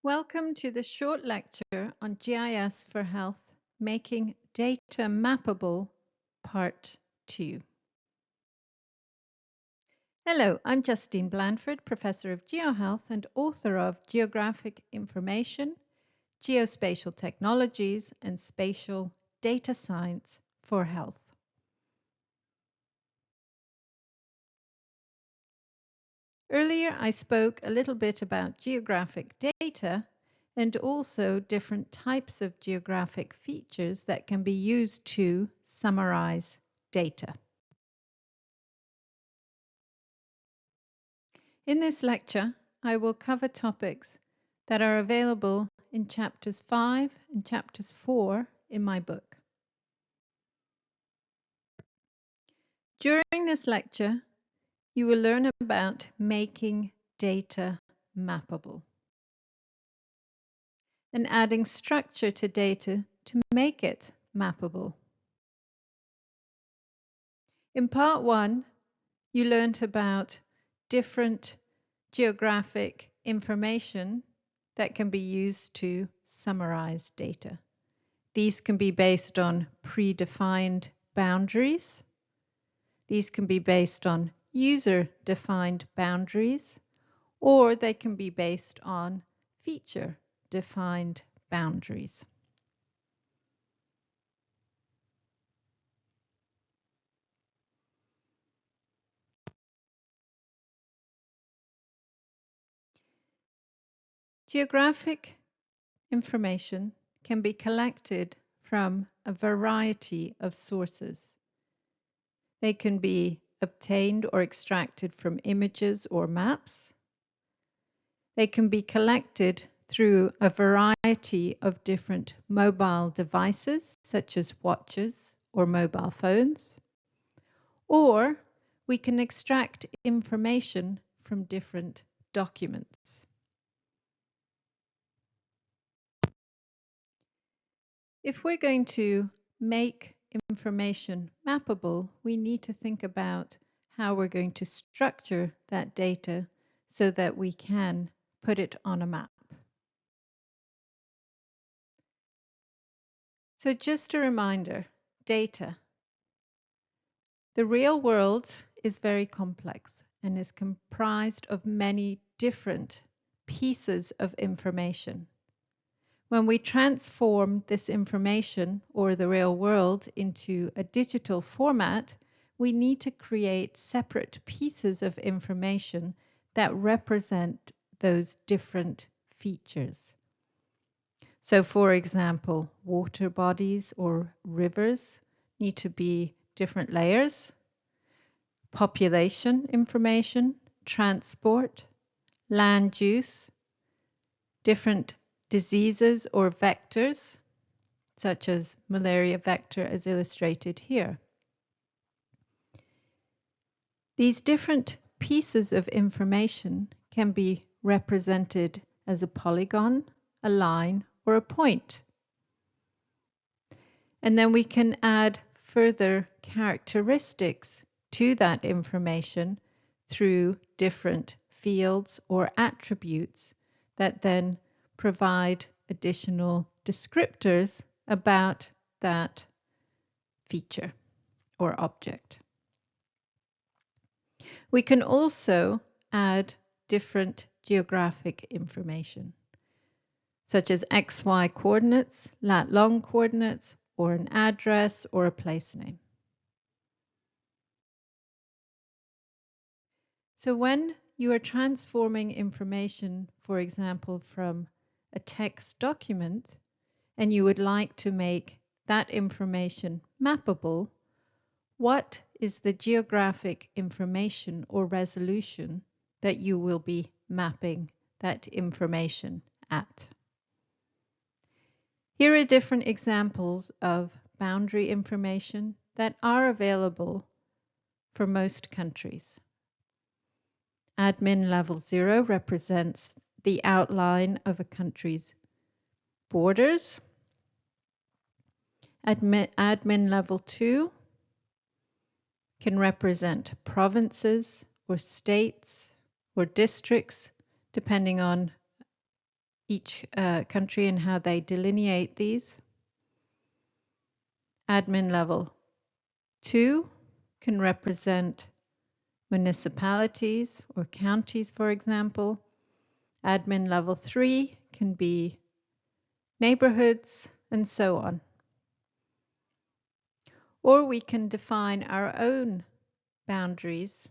Welcome to the short lecture on GIS4Health, Making Data Mappable, Part 2. Hello, I'm Justine Blandford, Professor of GeoHealth and author of Geographic Information, Geospatial Technologies, and Spatial Data Science for Health. Earlier, I spoke a little bit about geographic data and also different types of geographic features that can be used to summarize data. In this lecture, I will cover topics that are available in chapters 5 and chapters 4 in my book. During this lecture, you will learn about making data mappable and adding structure to data to make it mappable. In part 1, you learned about different geographic information that can be used to summarize data. These can be based on predefined boundaries. These can be based on user-defined boundaries, or they can be based on feature-defined boundaries. Geographic information can be collected from a variety of sources. They can be obtained or extracted from images or maps. They can be collected through a variety of different mobile devices, such as watches or mobile phones. Or we can extract information from different documents. If we're going to make information mappable, we need to think about how we're going to structure that data so that we can put it on a map. So just a reminder, data. The real world is very complex and is comprised of many different pieces of information. When we transform this information or the real world into a digital format, we need to create separate pieces of information that represent those different features. So, for example, water bodies or rivers need to be different layers, population information, transport, land use, different diseases or vectors, such as malaria vector as illustrated here. These different pieces of information can be represented as a polygon, a line, or a point. And then we can add further characteristics to that information through different fields or attributes that then provide additional descriptors about that feature or object. We can also add different geographic information, such as XY coordinates, lat-long coordinates, or an address or a place name. So when you are transforming information, for example, from a text document, and you would like to make that information mappable, what is the geographic information or resolution that you will be mapping that information at? Here are different examples of boundary information that are available for most countries. Admin level 0 represents the outline of a country's borders. Admin level 2 can represent provinces or states or districts, depending on each country and how they delineate these. Admin level 2 can represent municipalities or counties, for example. Admin level 3 can be neighborhoods, and so on. Or we can define our own boundaries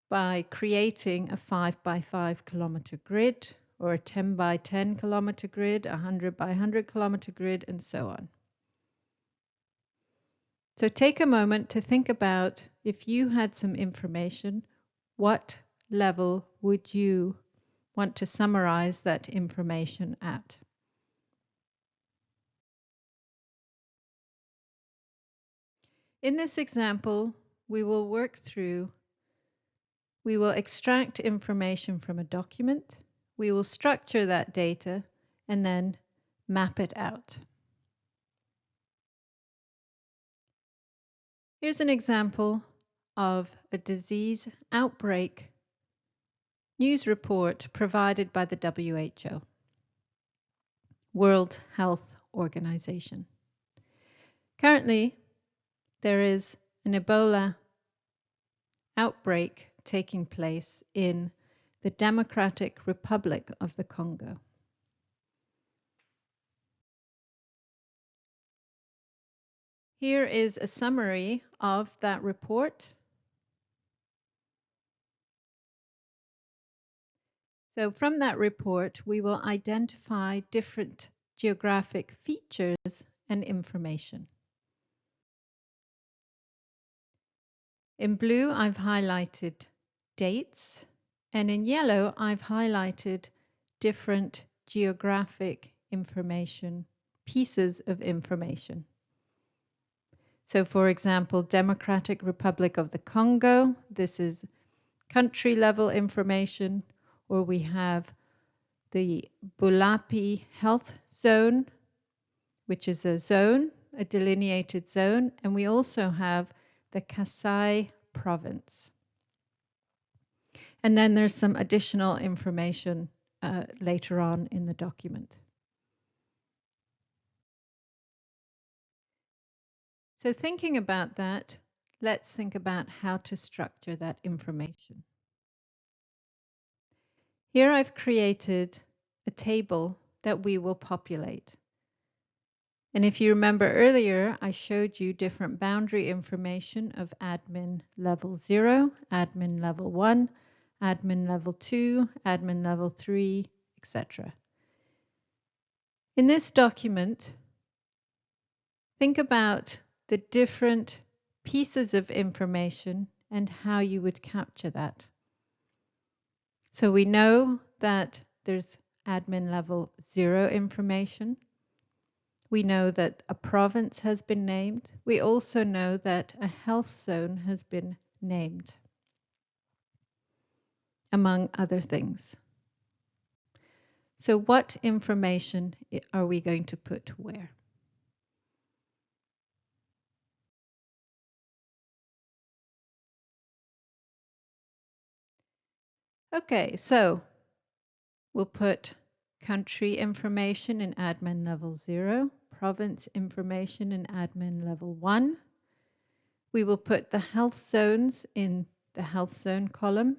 by creating a 5 by 5 kilometer grid, or a 10 by 10 kilometer grid, a 100 by 100 kilometer grid, and so on. So take a moment to think about, if you had some information, what level would you want to summarize that information at? In this example, we will extract information from a document, we will structure that data, and then map it out. Here's an example of a disease outbreak news report provided by the WHO, World Health Organization. Currently, there is an Ebola outbreak taking place in the Democratic Republic of the Congo. Here is a summary of that report. So from that report, we will identify different geographic features and information. In blue, I've highlighted dates, and in yellow, I've highlighted different geographic information, pieces of information. So for example, Democratic Republic of the Congo, this is country level information, or we have the Bulapi Health Zone, which is a zone, a delineated zone, and we also have the Kasai province. And then there's some additional information later on in the document. So thinking about that, let's think about how to structure that information. Here I've created a table that we will populate. And if you remember earlier, I showed you different boundary information of admin level 0, admin level 1, admin level 2, admin level 3, etc. In this document, think about the different pieces of information and how you would capture that. So we know that there's admin level 0 information. We know that a province has been named. We also know that a health zone has been named, among other things. So what information are we going to put where? Okay, so we'll put country information in admin level 0, province information in admin level 1. We will put the health zones in the health zone column.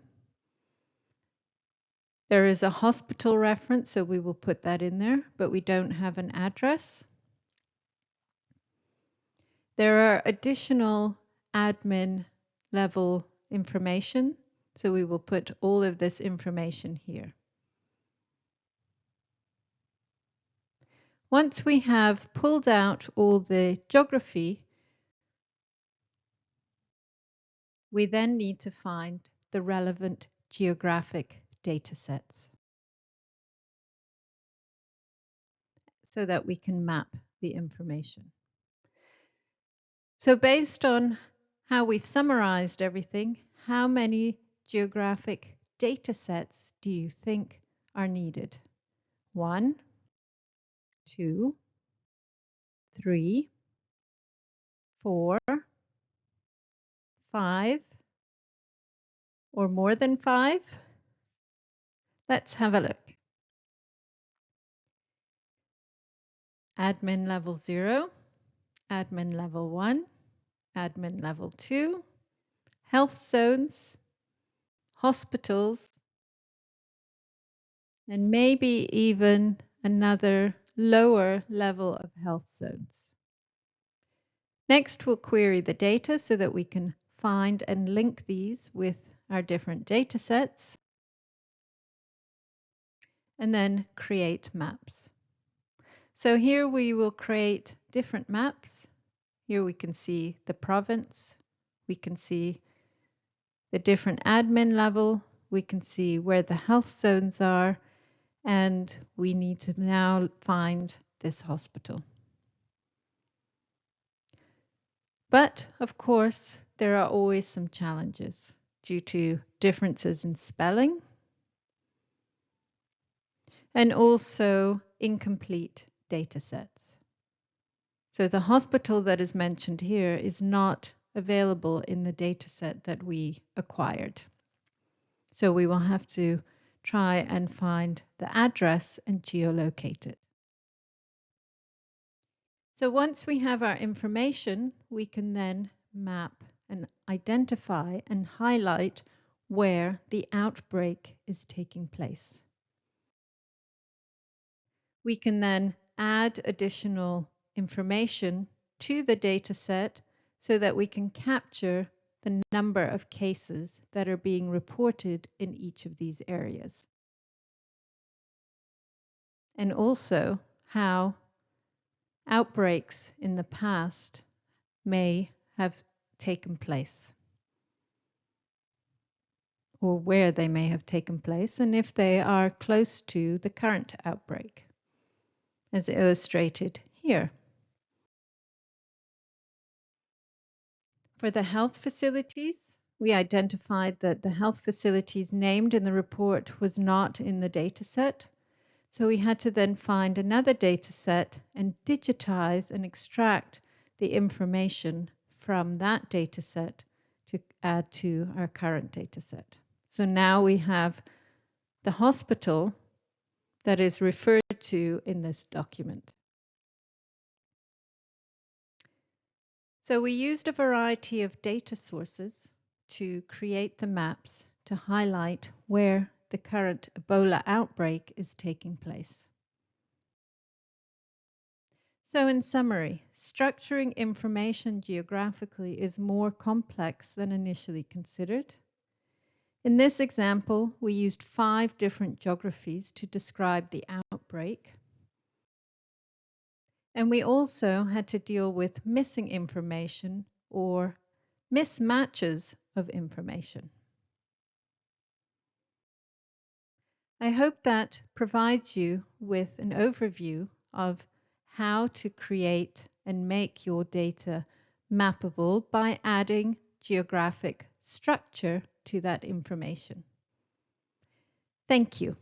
There is a hospital reference, so we will put that in there, but we don't have an address. There are additional admin level information, so we will put all of this information here. Once we have pulled out all the geography, we then need to find the relevant geographic data sets so that we can map the information. So based on how we've summarized everything, how many geographic data sets do you think are needed? 1, 2, 3, 4, 5, or more than 5? Let's have a look. admin level 0, admin level 1, admin level 2, health zones, hospitals, and maybe even another lower level of health zones. Next, we'll query the data so that we can find and link these with our different data sets, and then create maps. So here we will create different maps. Here we can see the province, we can see the different admin level, we can see where the health zones are, and we need to now find this hospital. But of course, there are always some challenges due to differences in spelling and also incomplete data sets. So the hospital that is mentioned here is not available in the data set that we acquired. So we will have to try and find the address and geolocate it. So once we have our information, we can then map and identify and highlight where the outbreak is taking place. We can then add additional information to the data set so that we can capture the number of cases that are being reported in each of these areas. And also how outbreaks in the past may have taken place, or where they may have taken place, and if they are close to the current outbreak, as illustrated here. For the health facilities, we identified that the health facilities named in the report was not in the data set. So we had to then find another data set and digitize and extract the information from that data set to add to our current data set. So now we have the hospital that is referred to in this document. So we used a variety of data sources to create the maps to highlight where the current Ebola outbreak is taking place. So in summary, structuring information geographically is more complex than initially considered. In this example, we used 5 different geographies to describe the outbreak. And we also had to deal with missing information or mismatches of information. I hope that provides you with an overview of how to create and make your data mappable by adding geographic structure to that information. Thank you.